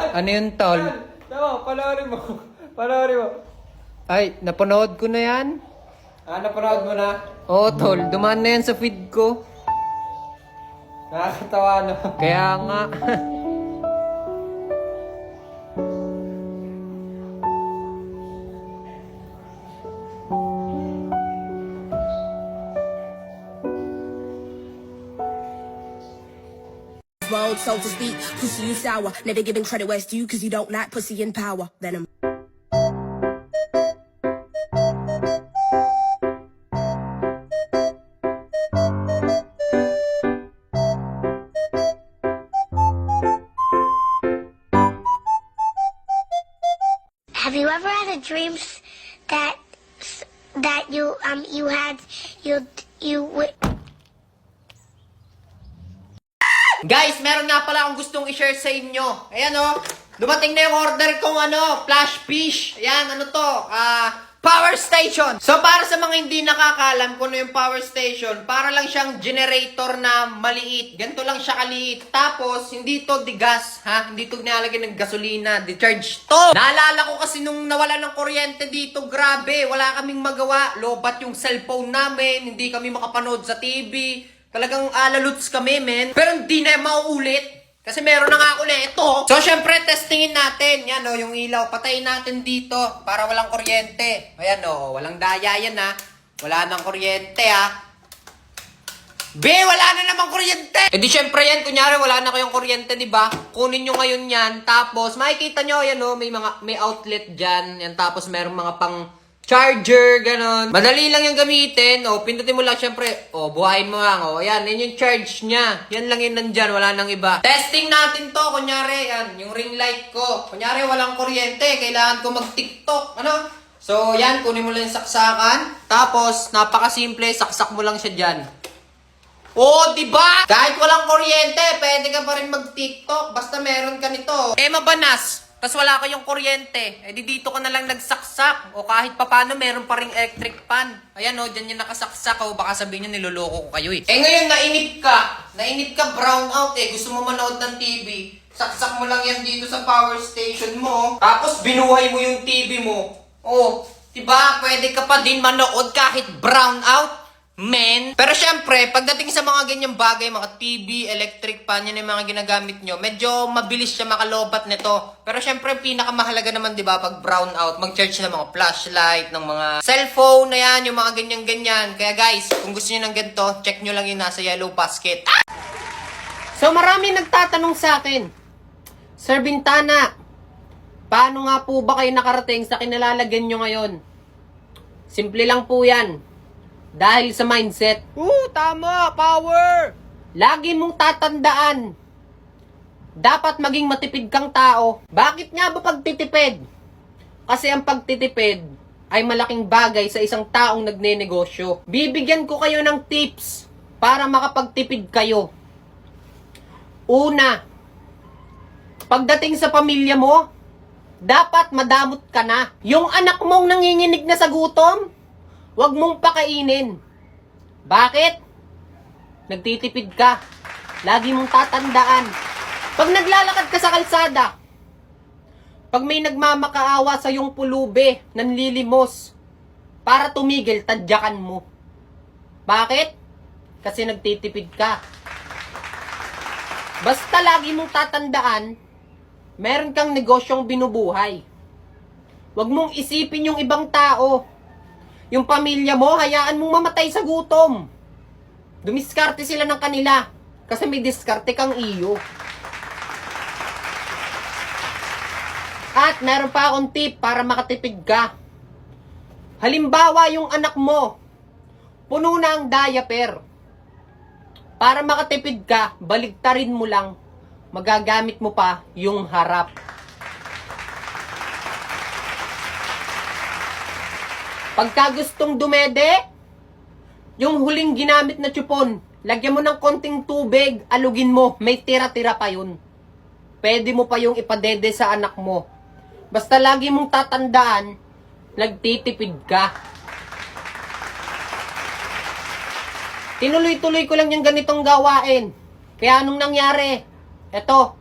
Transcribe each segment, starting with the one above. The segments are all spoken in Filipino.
Ano yun, tol? Tama, panoorin mo. Panoorin mo. Ay, napanood ko na yan. Napanood mo na? Oo, tol. Dumaan na yan sa feed ko. Nakakatawa, no? Kaya nga. Road, so to speak, pussy you sour. Never giving credit where it's due, cause you don't like pussy in power. Venom. Have you ever had a dream that you had Guys, meron nga pala akong gustong i-share sa inyo. Ayan o, dumating na yung order kong flash fish. Ayan, ano to? Power station. So, para sa mga hindi nakakalam kung ano yung power station, para lang siyang generator na maliit. Ganito lang siya kaliit. Tapos, hindi to digas, ha? Hindi to nilalagyan ng gasolina. Di-charge to. Naalala ko kasi nung nawala ng kuryente dito, grabe. Wala kaming magawa. Lobat yung cellphone namin. Hindi kami makapanood sa TV. Talagang alaluts kami, men. Pero hindi na mauulit. Kasi meron na nga ako ito. So, syempre, testingin natin. Yan, yung ilaw. Patayin natin dito para walang kuryente. Ayan, walang daya yan, ha. Wala nang kuryente, ha. Wala na namang kuryente! Eh di syempre yan, kunyari wala na kayong kuryente, di ba? Kunin nyo ngayon yan. Tapos, makikita nyo, yan, may outlet dyan. Yan, tapos meron mga pang charger, ganon. Madali lang yung gamitin. Pindutin mo lang, syempre. Buhayin mo lang. Ayan, yan yung charge niya. Yan lang yun nandyan, wala nang iba. Testing natin to, kunyari, yan, yung ring light ko. Kunyari, walang kuryente, kailangan ko mag-TikTok. Ano? So, yan, kunin mo lang yung saksakan. Tapos, napakasimple, saksak mo lang siya dyan. Diba? Kahit walang kuryente, pwede ka pa rin mag-TikTok. Basta meron ka nito. Mabanas. Tapos wala kayong kuryente. Di dito ka na lang nagsaksak. O kahit papano, meron pa ring electric pan. Ayan dyan yung nakasaksak. Baka sabihin nyo, niloloko ko kayo ngayon, nainip ka. Nainip ka, brown out Gusto mo manood ng TV. Saksak mo lang yan dito sa power station mo. Tapos binuhay mo yung TV mo. Diba? Pwede ka pa din manood kahit brown out. Men. Pero syempre, pagdating sa mga ganyang bagay, mga TV, electric pan, yan yung mga ginagamit nyo, medyo mabilis siya makalobat nito. Pero syempre, pinakamahalaga naman, di ba, pag brown out, mag-charge ng mga flashlight, ng mga cellphone, na yan, yung mga ganyan-ganyan. Kaya guys, kung gusto nyo ng ganito, check nyo lang yung nasa yellow basket. So, marami nagtatanong sa akin, Sir Bintana, paano nga po ba kayo nakarating sa kinalalagyan nyo ngayon? Simple lang po yan. Dahil sa mindset. Tama! Power! Lagi mong tatandaan. Dapat maging matipid kang tao. Bakit nga ba pagtitipid? Kasi ang pagtitipid ay malaking bagay sa isang taong nagnenegosyo. Bibigyan ko kayo ng tips para makapagtipid kayo. Una, pagdating sa pamilya mo, dapat madamot ka na. Yung anak mong nanginginig na sa gutom, huwag mong pakainin. Bakit? Nagtitipid ka. Lagi mong tatandaan. Pag naglalakad ka sa kalsada, pag may nagmamakaawa sa iyong pulube, nanlilimos, para tumigil, tadyakan mo. Bakit? Kasi nagtitipid ka. Basta lagi mong tatandaan, meron kang negosyong binubuhay. Huwag mong isipin yung ibang tao. Yung pamilya mo, hayaan mong mamatay sa gutom. Dumiskarte sila ng kanila. Kasi may diskarte kang iyo. At meron pa akong tip para makatipid ka. Halimbawa, yung anak mo, puno na ang diaper. Para makatipid ka, baligtarin mo lang. Magagamit mo pa yung harap. Pagka gustong dumede, yung huling ginamit na tsupon, lagyan mo ng konting tubig, alugin mo, may tira-tira pa yun. Pwede mo pa yung ipadede sa anak mo. Basta lagi mong tatandaan, nagtitipid ka. Tinuloy-tuloy ko lang yung ganitong gawain. Kaya anong nangyari? Eto,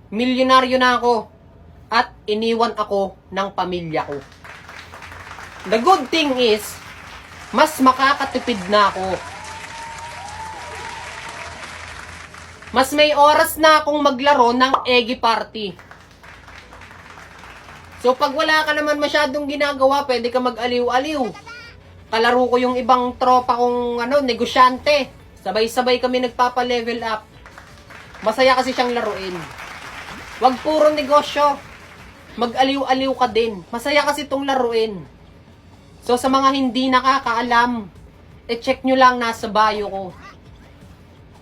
milyonaryo na ako. at iniwan ako ng pamilya ko. The good thing is, mas makakatipid na ako. Mas may oras na akong maglaro ng Eggy Party. So pag wala ka naman masyadong ginagawa, pwede ka mag-aliw-aliw. Kalaro ko yung ibang tropa kong negosyante. Sabay-sabay kami nagpapa-level up. Masaya kasi siyang laruin. Wag puro negosyo. Mag-aliw-aliw ka din. Masaya kasi itong laruin. So sa mga hindi nakakaalam, check nyo lang nasa bio ko.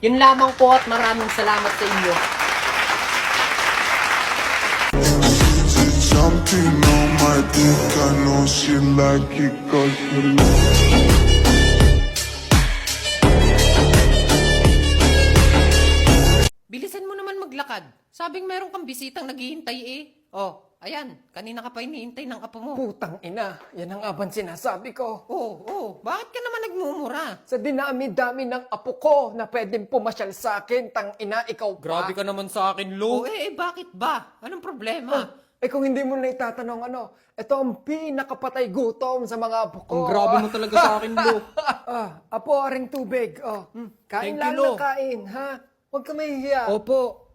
Yun lamang po at maraming salamat sa inyo. Jumping on my dick, I know she like it 'cause you Bilisan mo naman maglakad. Sabing meron kang bisitang naghihintay eh. Oh, ayan. Kanina ka pa hinihintay ng apo mo. Putang ina, yan ang aban sinasabi ko. Bakit ka naman nagmumura? Sa dinami-dami ng apo ko na pwedeng pumasyal sa akin, tang ina, ikaw pa. Grabe ka naman sa akin, Lo. Bakit ba? Anong problema? Kung hindi mo na itatanong ito ang pinakapatay gutom sa mga apo ko. Ang grabe mo talaga sa aking Lo. Apo, aring tubig. Kain Thank you, lang Lo. na kain, ha? Huwag ka mahihiya. Opo.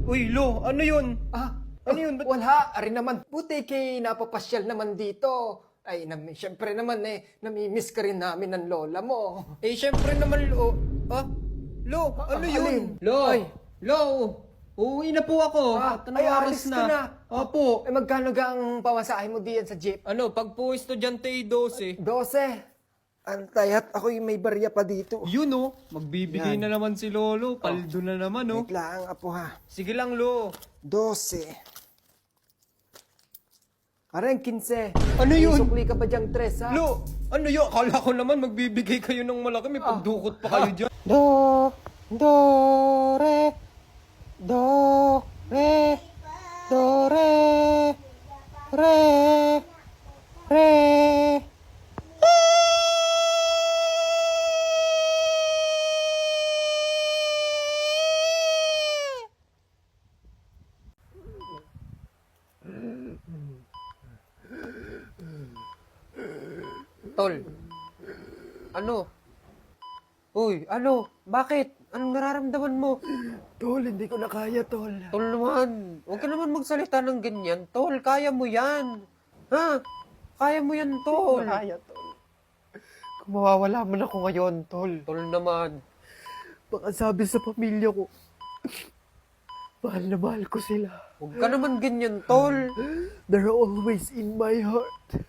Uy, Lo, ano yun? Ano yun? Wala, arin naman. Buti kay napapasyal naman dito. Ay, syempre naman namimiss ka rin namin ng lola mo. Syempre naman, Lo. Lo, ano yun? Lo, Ay. Lo, uuwi na po ako. At anong alis oras ka na. Opo. Magkano ga ang pamasahe mo diyan sa jeep? Pag po estudyante 12. 12. Antay at ako'y may barya pa dito. Yun, magbibigay na naman si Lolo. Paldo na naman, Wait lang, apo ha. Sige lang, Lo. 12. Areng 15. Ano yun? Sukli ka ba diyang 3, ha? Lo, ano yun? Akala ko naman magbibigay kayo ng malaki. May pagdukot pa kayo dyan. Do, re, do, re, re, re. Tol. Ano? Uy, ano? Bakit? Anong nararamdaman mo? Tol, hindi ko na kaya, tol. Tol naman, huwag ka naman magsalita ng ganyan. Tol, kaya mo yan. Ha? Kaya mo yan, tol. Kaya, tol. Kung mawawala man ako ngayon, tol. Tol naman. Baka sabi sa pamilya ko, mahal na mahal ko sila. Huwag ka naman ganyan, tol. They're always in my heart.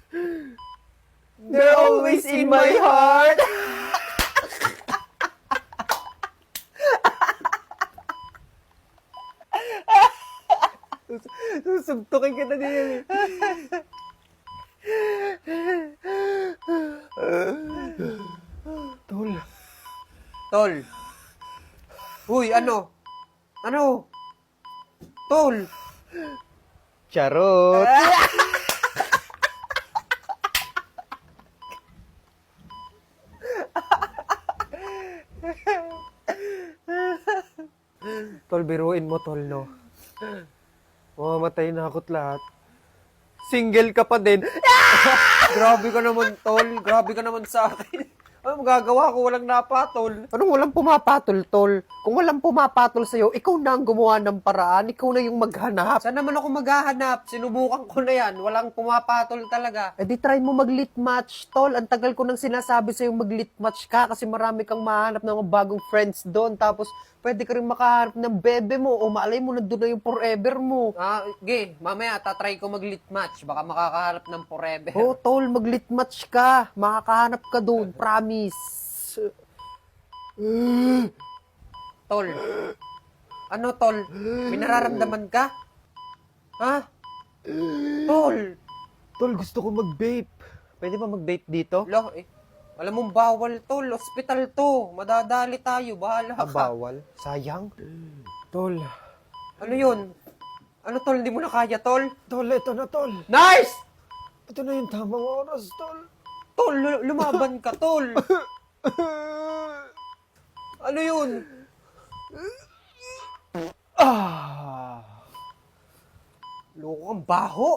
They're always in my heart. Susugtukin kita din. Tol. Tol. Uy, ano? Ano? Tol. Charot. Tol, biruin mo, tol, no? Mamamatay na ako't lahat. Single ka pa din. Grabe ka naman, tol. Grabe ka naman sa akin. Ano magagawa ko? Walang napatol. Anong walang pumapatol, tol? Kung walang pumapatol sa'yo, ikaw na ang gumawa ng paraan. Ikaw na yung maghanap. Saan naman ako maghahanap? Sinubukan ko na yan. Walang pumapatol talaga. Eh di try mo mag-lit match, tol. Ang tagal ko nang sinasabi sa'yo mag-lit match ka kasi marami kang mahanap ng mga bagong friends doon. Tapos pwede ka rin makahanap ng bebe mo o maalay mo nandun na yung forever mo. Mamaya tatry ko mag-lit match. Baka makakahanap ng forever. Oh, tol, mag-lit match ka. Makakahanap ka doon. Promise. Tol. Ano, tol? May nararamdaman ka? Ha? Tol. Tol, gusto ko mag-vape. Pwede ba mag-vape dito? Alam mong bawal, tol. Hospital to. Madadali tayo. Bahala ka. Bawal? Sayang. Tol. Ano yun? Ano, tol? Hindi mo na kaya, tol? Tol, ito na, tol. Nice! Ito na yung tamang oras, tol. Tol, lumaban ka, tol. Ano yun? Loko kang baho.